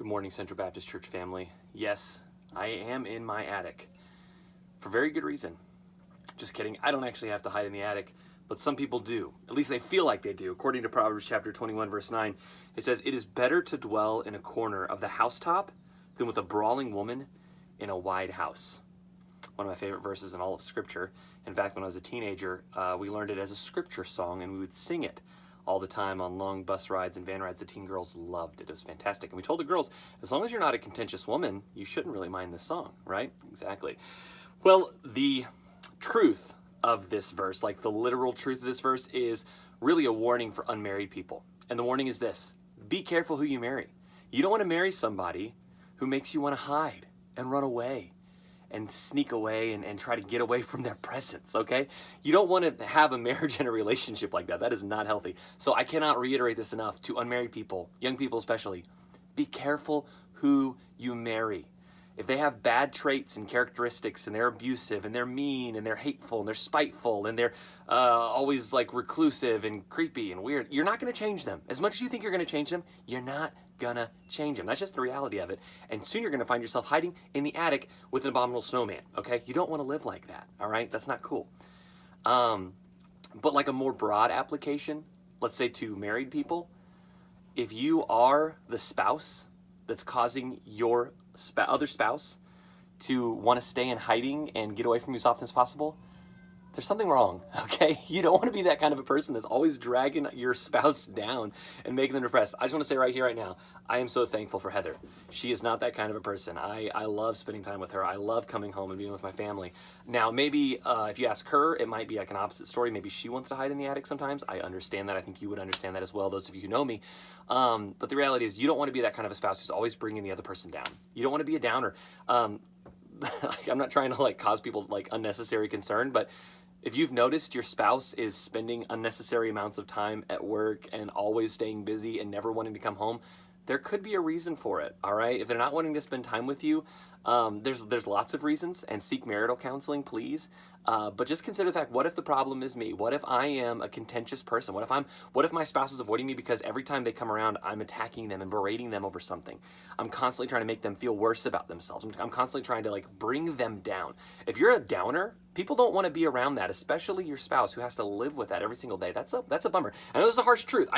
Good morning, Central Baptist Church family. Yes, I am in my attic for very good reason. Just kidding. I don't actually have to hide in the attic, but some people do. At least they feel like they do. According to Proverbs chapter 21, verse 9, it says, "It is better to dwell in a corner of the housetop than with a brawling woman in a wide house." One of my favorite verses in all of Scripture. In fact, when I was a teenager, we learned it as a scripture song, and we would sing it all the time on long bus rides and van rides. The teen girls loved it. It was fantastic. And we told the girls, as long as you're not a contentious woman, you shouldn't really mind this song, right? Exactly. Well, the truth of this verse, like the literal truth of this verse, is really a warning for unmarried people. And the warning is this: be careful who you marry. You don't want to marry somebody who makes you want to hide and run away and sneak away and try to get away from their presence, okay? You don't want to have a marriage and a relationship like that. That is not healthy. So I cannot reiterate this enough to unmarried people, young people especially. Be careful who you marry. If they have bad traits and characteristics and they're abusive and they're mean and they're hateful and they're spiteful and they're always like reclusive and creepy and weird, you're not going to change them. As much as you think you're going to change them, you're not going to change them. That's just the reality of it. And soon you're going to find yourself hiding in the attic with an abominable snowman, okay? You don't want to live like that, all right? That's not cool. But like a more broad application, let's say to married people, if you are the spouse that's causing your other spouse to want to stay in hiding and get away from you as often as possible, there's something wrong, okay? You don't want to be that kind of a person that's always dragging your spouse down and making them depressed. I just want to say right here, right now, I am so thankful for Heather. She is not that kind of a person. I love spending time with her. I love coming home and being with my family. Now, maybe if you ask her, it might be like an opposite story. Maybe she wants to hide in the attic sometimes. I understand that. I think you would understand that as well, those of you who know me. But the reality is you don't want to be that kind of a spouse who's always bringing the other person down. You don't want to be a downer. I'm not trying to like cause people like unnecessary concern, but if you've noticed your spouse is spending unnecessary amounts of time at work and always staying busy and never wanting to come home, there could be a reason for it, all right? If they're not wanting to spend time with you, there's lots of reasons, and seek marital counseling, please. But just consider the fact, what if the problem is me? What if I am a contentious person? What if my spouse is avoiding me because every time they come around, I'm attacking them and berating them over something? I'm constantly trying to make them feel worse about themselves. I'm constantly trying to like bring them down. If you're a downer, people don't want to be around that, especially your spouse who has to live with that every single day. That's a bummer. I know this is a harsh truth.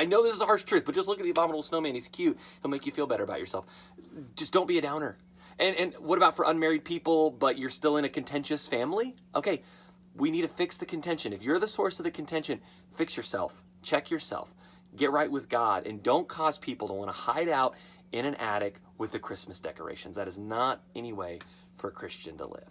But just look at the abominable snowman. He's cute. He'll make you feel better about yourself. Just don't be a downer. And what about for unmarried people, but you're still in a contentious family? Okay, we need to fix the contention. If you're the source of the contention, fix yourself. Check yourself. Get right with God. And don't cause people to want to hide out in an attic with the Christmas decorations. That is not any way for a Christian to live.